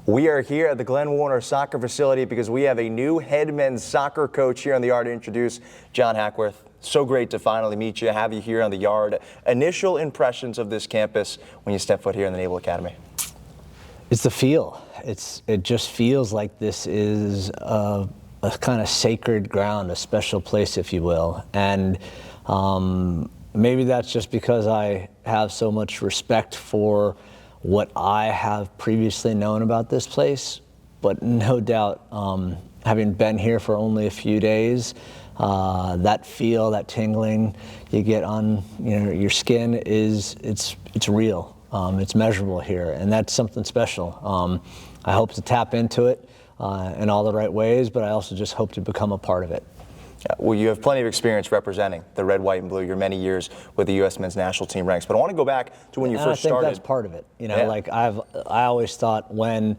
We are here at the Glenn Warner Soccer Facility because we have a new head men's soccer coach here on the yard to introduce, John Hackworth. So great to finally meet you, have you here on the yard. Initial impressions of this campus when you step foot here in the Naval Academy? It's the feel. It just feels like this is a kind of sacred ground, a special place, if you will. And maybe that's just because I have so much respect for what I have previously known about this place, but no doubt, having been here for only a few days, that feel, that tingling you get on your skin it's real. It's measurable here, and that's something special. I hope to tap into it in all the right ways, but I also just hope to become a part of it. Well, you have plenty of experience representing the red, white, and blue. Your many years with the U.S. men's national team ranks. But I want to go back to when you first started. I think that's part of it. Like I always thought when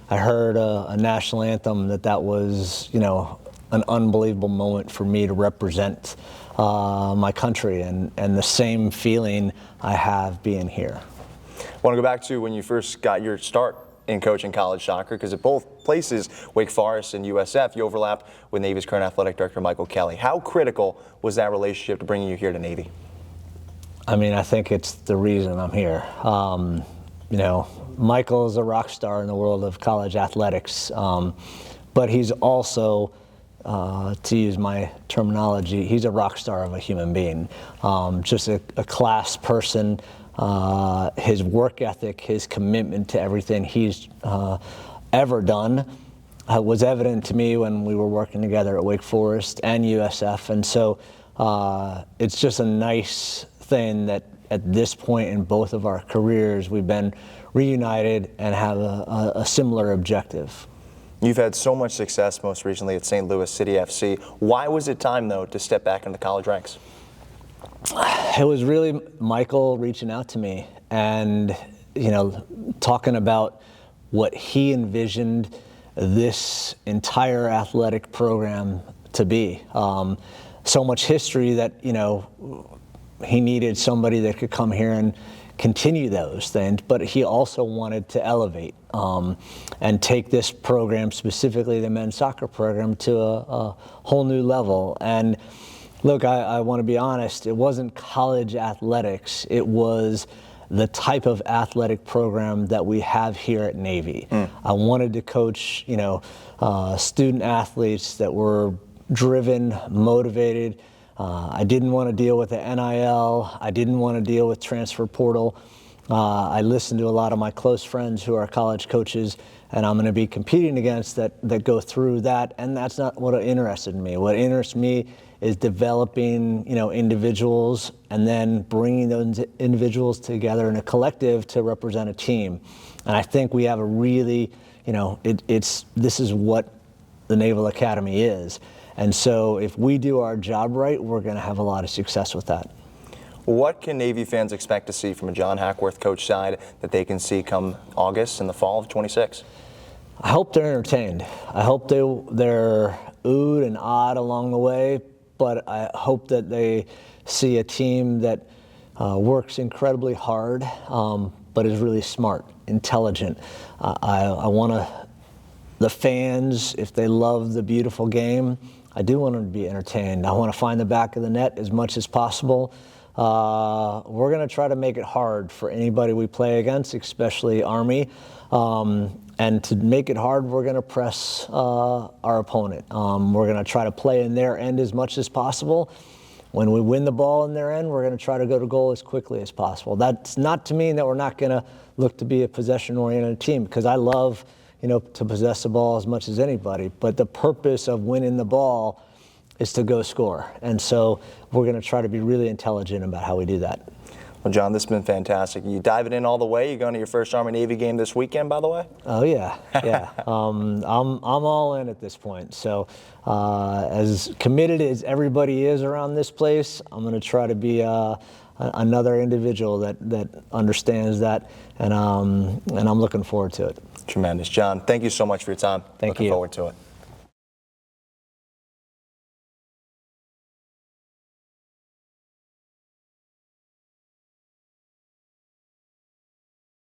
I heard a national anthem that was, an unbelievable moment for me to represent my country, and the same feeling I have being here. I want to go back to when you first got your start in coaching college soccer, because at both places, Wake Forest and USF, you overlapped with Navy's current athletic director, Michael Kelly. How critical was that relationship to bringing you here to Navy? I mean, I think it's the reason I'm here. Michael is a rock star in the world of college athletics, but he's also, to use my terminology, he's a rock star of a human being. Just a class person. His work ethic, his commitment to everything he's ever done was evident to me when we were working together at Wake Forest and USF. And so it's just a nice thing that at this point in both of our careers, we've been reunited and have a similar objective. You've had so much success most recently at St. Louis City FC. Why was it time, though, to step back into the college ranks? It was really Michael reaching out to me and, talking about what he envisioned this entire athletic program to be. So much history that, he needed somebody that could come here and continue those things, but he also wanted to elevate and take this program, specifically the men's soccer program, to a whole new level. And look, I want to be honest, it wasn't college athletics. It was the type of athletic program that we have here at Navy. I wanted to coach, student athletes that were driven, motivated. I didn't want to deal with the NIL. I didn't want to deal with transfer portal. I listened to a lot of my close friends who are college coaches, and I'm going to be competing against that go through that, and that's not what interested me. What interests me is developing, individuals and then bringing those individuals together in a collective to represent a team. And I think we have a really, this is what the Naval Academy is. And so if we do our job right, we're going to have a lot of success with that. What can Navy fans expect to see from a John Hackworth coach side that they can see come August in the fall of 26? I hope they're entertained. I hope they're oohed and awed along the way, but I hope that they see a team that works incredibly hard, but is really smart, intelligent. I want the fans, if they love the beautiful game, I do want them to be entertained. I want to find the back of the net as much as possible. We're going to try to make it hard for anybody we play against, especially Army. And to make it hard, we're going to press our opponent. We're going to try to play in their end as much as possible. When we win the ball in their end, we're going to try to go to goal as quickly as possible. That's not to mean that we're not going to look to be a possession-oriented team, because I love, to possess the ball as much as anybody. But the purpose of winning the ball is to go score. And so we're going to try to be really intelligent about how we do that. Well, John, this has been fantastic. You diving in all the way. You going to your first Army-Navy game this weekend, by the way? Oh yeah. I'm all in at this point. So as committed as everybody is around this place, I'm going to try to be another individual that understands that, and I'm looking forward to it. Tremendous, John. Thank you so much for your time. Thank you. Looking forward to it.